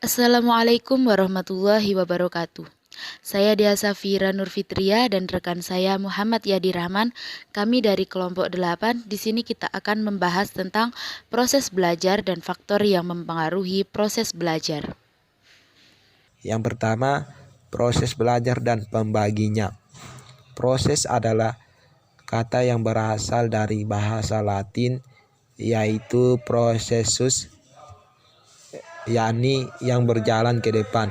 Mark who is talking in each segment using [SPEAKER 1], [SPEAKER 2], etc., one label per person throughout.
[SPEAKER 1] Assalamualaikum warahmatullahi wabarakatuh. Saya Dia Safira Nurfitria dan rekan saya Muhammad Yadi Rahman. Kami dari kelompok 8. Di sini kita akan membahas tentang proses belajar dan faktor yang mempengaruhi proses belajar.
[SPEAKER 2] Yang pertama, proses belajar dan pembaginya. Proses adalah kata yang berasal dari bahasa Latin, yaitu processus, yakni yang berjalan ke depan.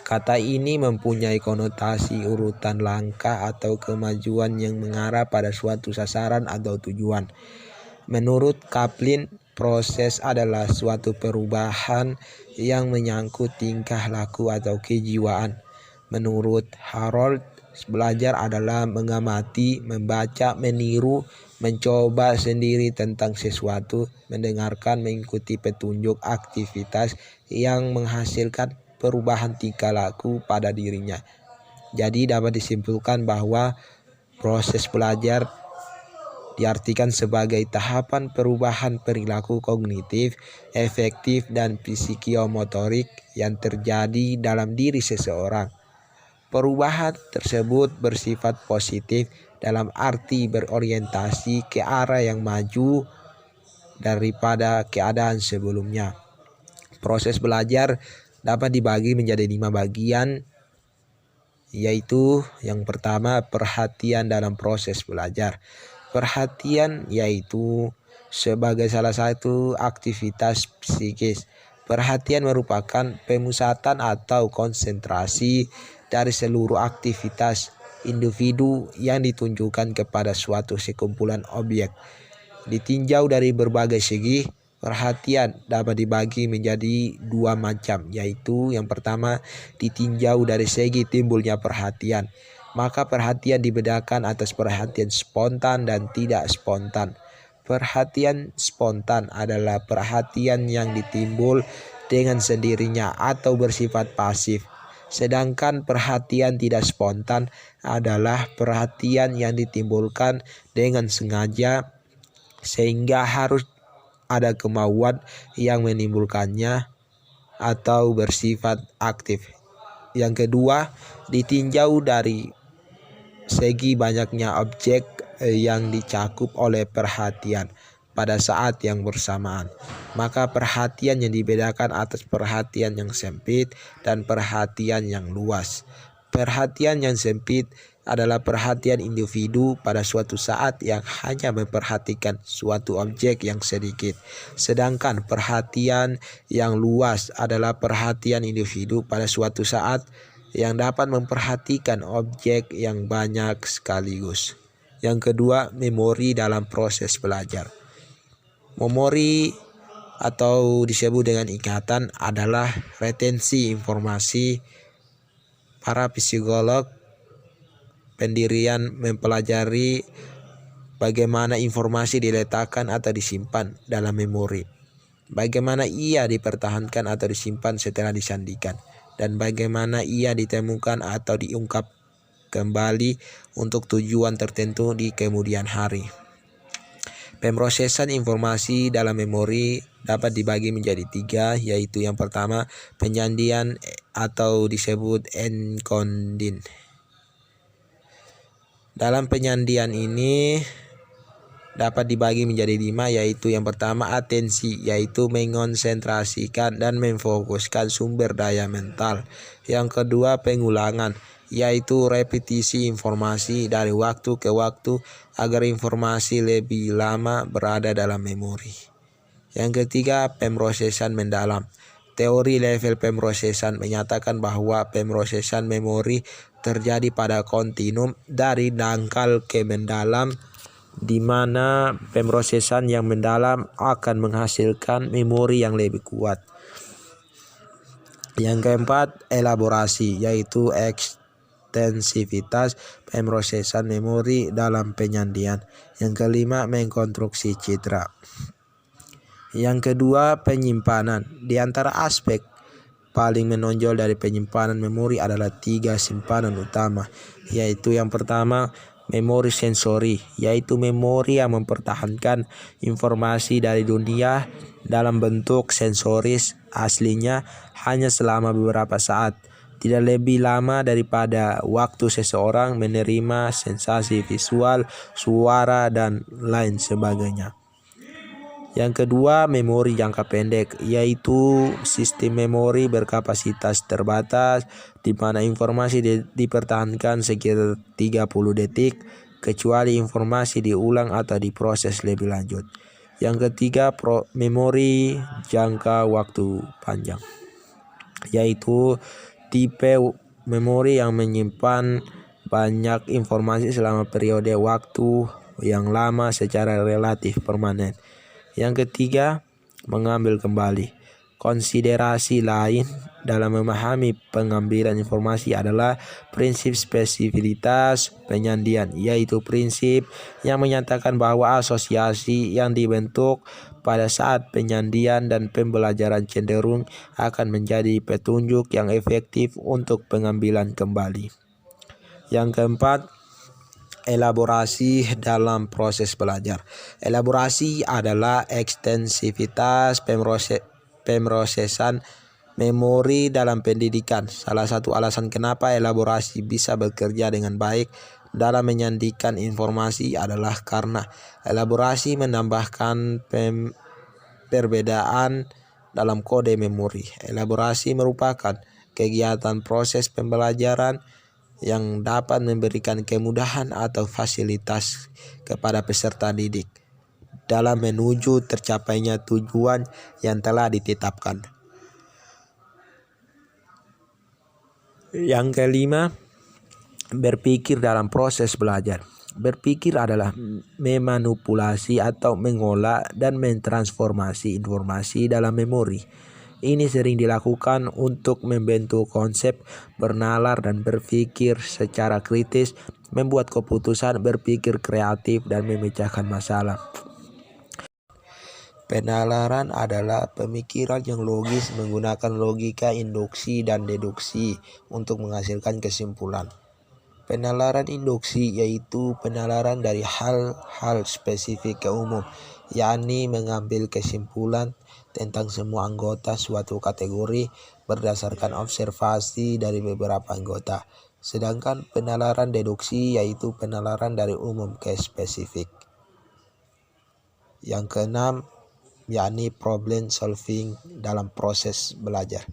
[SPEAKER 2] Kata ini mempunyai konotasi urutan langkah atau kemajuan yang mengarah pada suatu sasaran atau tujuan. Menurut Kaplan, proses adalah suatu perubahan yang menyangkut tingkah laku atau kejiwaan. Menurut Harold, belajar adalah mengamati, membaca, meniru, mencoba sendiri tentang sesuatu, mendengarkan, mengikuti petunjuk aktivitas yang menghasilkan perubahan tingkah laku pada dirinya. Jadi dapat disimpulkan bahwa proses belajar diartikan sebagai tahapan perubahan perilaku kognitif, efektif, dan psikiomotorik yang terjadi dalam diri seseorang. Perubahan tersebut bersifat positif dalam arti berorientasi ke arah yang maju daripada keadaan sebelumnya. Proses belajar dapat dibagi menjadi 5 bagian, yaitu yang pertama, perhatian dalam proses belajar. Perhatian yaitu sebagai salah satu aktivitas psikis. Perhatian merupakan pemusatan atau konsentrasi dari seluruh aktivitas individu yang ditunjukkan kepada suatu sekumpulan objek. Ditinjau dari berbagai segi, perhatian dapat dibagi menjadi 2 macam, yaitu yang pertama, ditinjau dari segi timbulnya perhatian. Maka perhatian dibedakan atas perhatian spontan dan tidak spontan. Perhatian spontan adalah perhatian yang ditimbul dengan sendirinya atau bersifat pasif. Sedangkan perhatian tidak spontan adalah perhatian yang ditimbulkan dengan sengaja, sehingga harus ada kemauan yang menimbulkannya atau bersifat aktif. Yang kedua, ditinjau dari segi banyaknya objek yang dicakup oleh perhatian pada saat yang bersamaan. Maka perhatian yang dibedakan atas perhatian yang sempit dan perhatian yang luas. Perhatian yang sempit adalah perhatian individu pada suatu saat yang hanya memperhatikan suatu objek yang sedikit. Sedangkan perhatian yang luas adalah perhatian individu pada suatu saat yang dapat memperhatikan objek yang banyak sekaligus. Yang kedua, memori dalam proses belajar. Memori atau disebut dengan ingatan adalah retensi informasi. Para psikolog pendirian mempelajari bagaimana informasi diletakkan atau disimpan dalam memori, bagaimana ia dipertahankan atau disimpan setelah disandikan, dan bagaimana ia ditemukan atau diungkap kembali untuk tujuan tertentu di kemudian hari. Pemrosesan informasi dalam memori dapat dibagi menjadi 3, yaitu yang pertama, penyandian atau disebut encoding. Dalam penyandian ini dapat dibagi menjadi 5, yaitu yang pertama, atensi, yaitu mengonsentrasikan dan memfokuskan sumber daya mental. Yang kedua, pengulangan, yaitu repetisi informasi dari waktu ke waktu agar informasi lebih lama berada dalam memori. Yang ketiga, pemrosesan mendalam. Teori level pemrosesan menyatakan bahwa pemrosesan memori terjadi pada kontinum dari dangkal ke mendalam, di mana pemrosesan yang mendalam akan menghasilkan memori yang lebih kuat. Yang keempat, elaborasi, yaitu ekstensivitas pemrosesan memori dalam penyandian. Yang kelima, mengkonstruksi citra. Yang kedua, penyimpanan. Di antara aspek paling menonjol dari penyimpanan memori adalah 3 simpanan utama, yaitu yang pertama, memori sensori, yaitu memori yang mempertahankan informasi dari dunia dalam bentuk sensoris aslinya hanya selama beberapa saat, tidak lebih lama daripada waktu seseorang menerima sensasi visual, suara, dan lain sebagainya. Yang kedua, memori jangka pendek, yaitu sistem memori berkapasitas terbatas di mana informasi dipertahankan sekitar 30 detik kecuali informasi diulang atau diproses lebih lanjut. Yang ketiga, memori jangka waktu panjang, yaitu tipe memori yang menyimpan banyak informasi selama periode waktu yang lama secara relatif permanen. Yang ketiga, mengambil kembali. Konsiderasi lain dalam memahami pengambilan informasi adalah prinsip spesifitas penyandian, yaitu prinsip yang menyatakan bahwa asosiasi yang dibentuk pada saat penyandian dan pembelajaran cenderung akan menjadi petunjuk yang efektif untuk pengambilan kembali. Yang keempat, elaborasi dalam proses belajar. Elaborasi adalah ekstensivitas pemrosesan memori dalam pendidikan. Salah satu alasan kenapa elaborasi bisa bekerja dengan baik dalam menyandikan informasi adalah karena elaborasi menambahkan perbedaan dalam kode memori. Elaborasi merupakan kegiatan proses pembelajaran yang dapat memberikan kemudahan atau fasilitas kepada peserta didik dalam menuju tercapainya tujuan yang telah ditetapkan. Yang kelima, berpikir dalam proses belajar. Berpikir adalah memanipulasi atau mengolah dan mentransformasi informasi dalam memori. Ini sering dilakukan untuk membentuk konsep, bernalar dan berpikir secara kritis, membuat keputusan, berpikir kreatif, dan memecahkan masalah. Penalaran adalah pemikiran yang logis menggunakan logika induksi dan deduksi untuk menghasilkan kesimpulan. Penalaran induksi yaitu penalaran dari hal-hal spesifik ke umum, yakni mengambil kesimpulan tentang semua anggota suatu kategori berdasarkan observasi dari beberapa anggota. Sedangkan penalaran deduksi yaitu penalaran dari umum ke spesifik. Yang keenam, yakni problem solving dalam proses belajar.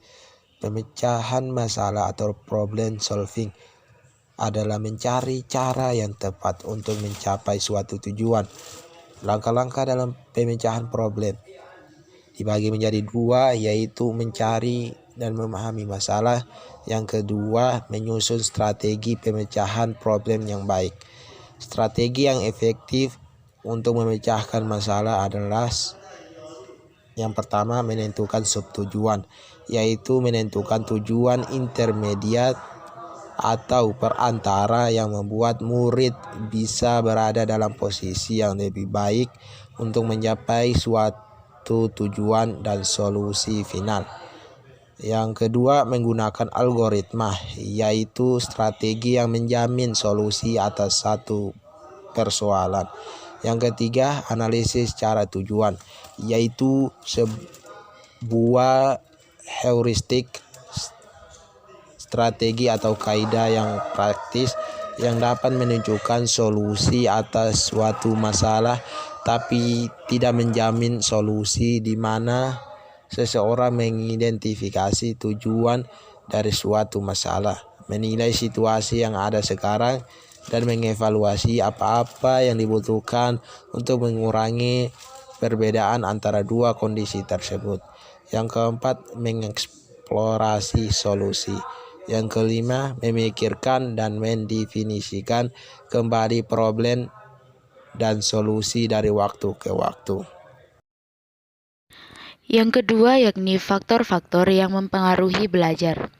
[SPEAKER 2] Pemecahan masalah atau problem solving adalah mencari cara yang tepat untuk mencapai suatu tujuan. Langkah-langkah dalam pemecahan problem dibagi menjadi dua, yaitu mencari dan memahami masalah. Yang kedua, menyusun strategi pemecahan problem yang baik. Strategi yang efektif untuk memecahkan masalah adalah yang pertama, menentukan subtujuan, yaitu menentukan tujuan intermediat atau perantara yang membuat murid bisa berada dalam posisi yang lebih baik untuk mencapai suatu tujuan dan solusi final. Yang kedua, menggunakan algoritma, yaitu strategi yang menjamin solusi atas satu persoalan. Yang ketiga, analisis cara tujuan, yaitu sebuah heuristik, strategi atau kaidah yang praktis yang dapat menunjukkan solusi atas suatu masalah tapi tidak menjamin solusi, di mana seseorang mengidentifikasi tujuan dari suatu masalah, menilai situasi yang ada sekarang, dan mengevaluasi apa-apa yang dibutuhkan untuk mengurangi perbedaan antara dua kondisi tersebut. Yang keempat, mengeksplorasi solusi. Yang kelima, memikirkan dan mendefinisikan kembali problem dan solusi dari waktu ke waktu.
[SPEAKER 1] Yang kedua yakni faktor-faktor yang mempengaruhi belajar.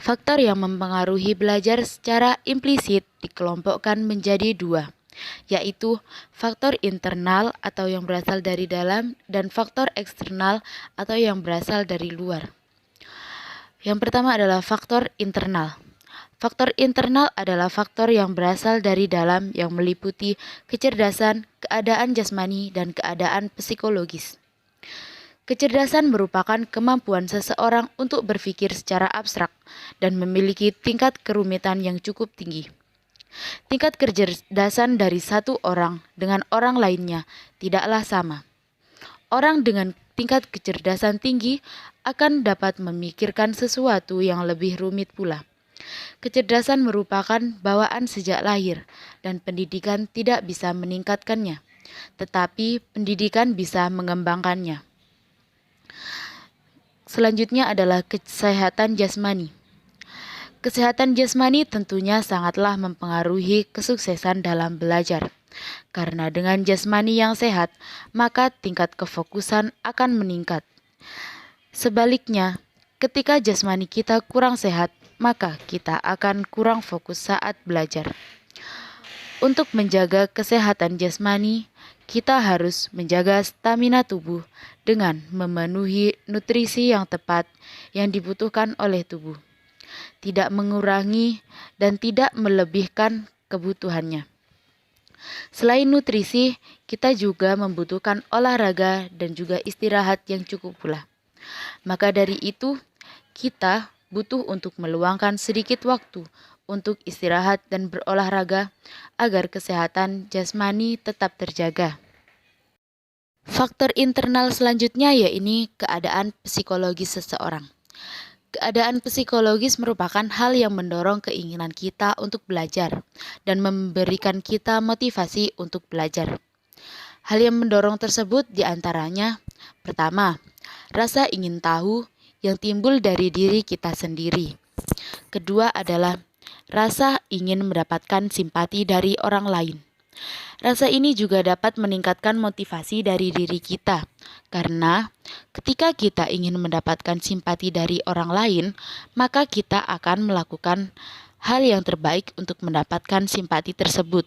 [SPEAKER 1] Faktor yang mempengaruhi belajar secara implisit dikelompokkan menjadi dua, yaitu faktor internal atau yang berasal dari dalam dan faktor eksternal atau yang berasal dari luar. Yang pertama adalah faktor internal. Faktor internal adalah faktor yang berasal dari dalam yang meliputi kecerdasan, keadaan jasmani, dan keadaan psikologis. Kecerdasan merupakan kemampuan seseorang untuk berpikir secara abstrak dan memiliki tingkat kerumitan yang cukup tinggi. Tingkat kecerdasan dari satu orang dengan orang lainnya tidaklah sama. Orang dengan tingkat kecerdasan tinggi akan dapat memikirkan sesuatu yang lebih rumit pula. Kecerdasan merupakan bawaan sejak lahir, dan pendidikan tidak bisa meningkatkannya, tetapi pendidikan bisa mengembangkannya. Selanjutnya adalah kesehatan jasmani. Kesehatan jasmani tentunya sangatlah mempengaruhi kesuksesan dalam belajar. Karena dengan jasmani yang sehat, maka tingkat kefokusan akan meningkat. Sebaliknya, ketika jasmani kita kurang sehat, maka kita akan kurang fokus saat belajar. Untuk menjaga kesehatan jasmani, kita harus menjaga stamina tubuh dengan memenuhi nutrisi yang tepat yang dibutuhkan oleh tubuh, tidak mengurangi dan tidak melebihkan kebutuhannya. Selain nutrisi, kita juga membutuhkan olahraga dan juga istirahat yang cukup pula. Maka dari itu, kita butuh untuk meluangkan sedikit waktu untuk istirahat dan berolahraga agar kesehatan jasmani tetap terjaga. Faktor internal selanjutnya yaitu keadaan psikologis seseorang. Keadaan psikologis merupakan hal yang mendorong keinginan kita untuk belajar dan memberikan kita motivasi untuk belajar. Hal yang mendorong tersebut diantaranya, pertama, rasa ingin tahu yang timbul dari diri kita sendiri. Kedua adalah rasa ingin mendapatkan simpati dari orang lain. Rasa ini juga dapat meningkatkan motivasi dari diri kita, karena ketika kita ingin mendapatkan simpati dari orang lain, maka kita akan melakukan hal yang terbaik untuk mendapatkan simpati tersebut.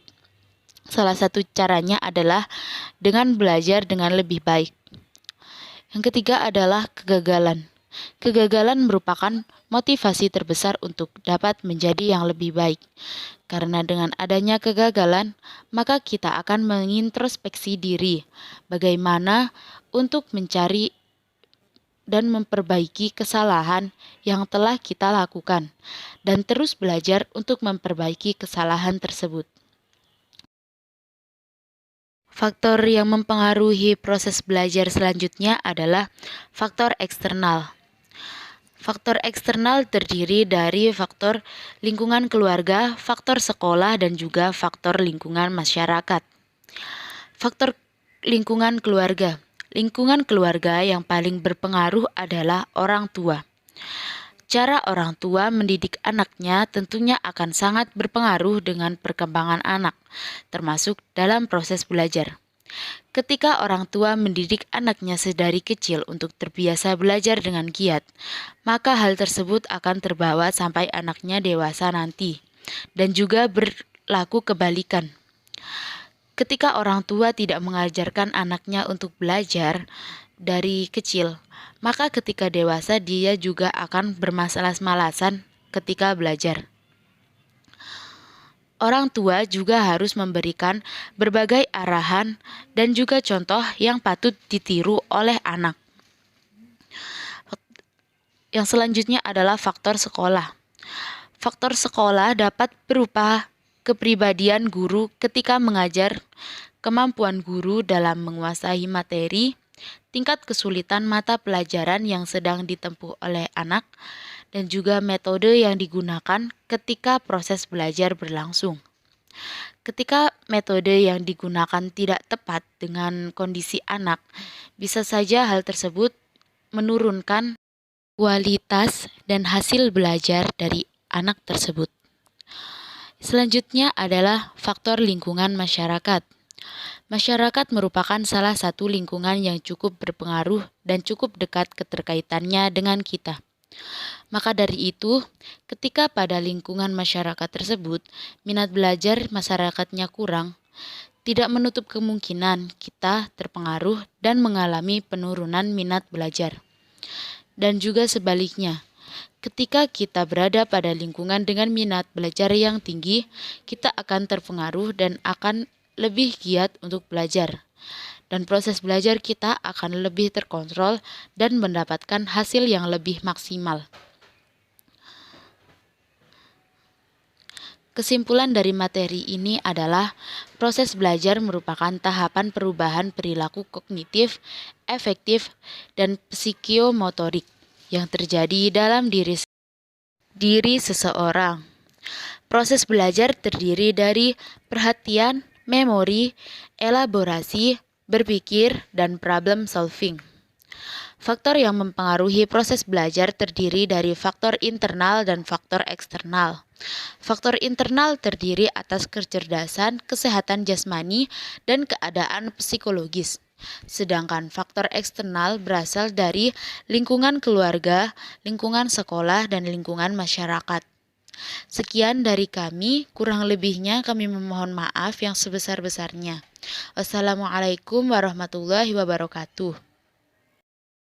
[SPEAKER 1] Salah satu caranya adalah dengan belajar dengan lebih baik. Yang ketiga adalah kegagalan. Kegagalan merupakan motivasi terbesar untuk dapat menjadi yang lebih baik. Karena dengan adanya kegagalan, maka kita akan mengintrospeksi diri, bagaimana untuk mencari dan memperbaiki kesalahan yang telah kita lakukan, dan terus belajar untuk memperbaiki kesalahan tersebut. Faktor yang mempengaruhi proses belajar selanjutnya adalah faktor eksternal. Faktor eksternal terdiri dari faktor lingkungan keluarga, faktor sekolah, dan juga faktor lingkungan masyarakat. Faktor lingkungan keluarga. Lingkungan keluarga yang paling berpengaruh adalah orang tua. Cara orang tua mendidik anaknya tentunya akan sangat berpengaruh dengan perkembangan anak, termasuk dalam proses belajar. Ketika orang tua mendidik anaknya sedari kecil untuk terbiasa belajar dengan giat, maka hal tersebut akan terbawa sampai anaknya dewasa nanti, dan juga berlaku kebalikan. Ketika orang tua tidak mengajarkan anaknya untuk belajar dari kecil, maka ketika dewasa dia juga akan bermalas-malasan ketika belajar. Orang tua juga harus memberikan berbagai arahan dan juga contoh yang patut ditiru oleh anak. Yang selanjutnya adalah faktor sekolah. Faktor sekolah dapat berupa kepribadian guru ketika mengajar, kemampuan guru dalam menguasai materi, tingkat kesulitan mata pelajaran yang sedang ditempuh oleh anak, dan juga metode yang digunakan ketika proses belajar berlangsung. Ketika metode yang digunakan tidak tepat dengan kondisi anak, bisa saja hal tersebut menurunkan kualitas dan hasil belajar dari anak tersebut. Selanjutnya adalah faktor lingkungan masyarakat. Masyarakat merupakan salah satu lingkungan yang cukup berpengaruh dan cukup dekat keterkaitannya dengan kita. Maka dari itu, ketika pada lingkungan masyarakat tersebut, minat belajar masyarakatnya kurang, tidak menutup kemungkinan kita terpengaruh dan mengalami penurunan minat belajar. Dan juga sebaliknya, Ketika kita berada pada lingkungan dengan minat belajar yang tinggi, kita akan terpengaruh dan akan lebih giat untuk belajar. Dan proses belajar kita akan lebih terkontrol dan mendapatkan hasil yang lebih maksimal. Kesimpulan dari materi ini adalah proses belajar merupakan tahapan perubahan perilaku kognitif, efektif, dan psikiomotorik yang terjadi dalam diri seseorang. Proses belajar terdiri dari perhatian, memori, elaborasi, berpikir, dan problem solving. Faktor yang mempengaruhi proses belajar terdiri dari faktor internal dan faktor eksternal. Faktor internal terdiri atas kecerdasan, kesehatan jasmani, dan keadaan psikologis. Sedangkan faktor eksternal berasal dari lingkungan keluarga, lingkungan sekolah, dan lingkungan masyarakat. Sekian dari kami, kurang lebihnya kami memohon maaf yang sebesar-besarnya. Wassalamualaikum warahmatullahi wabarakatuh.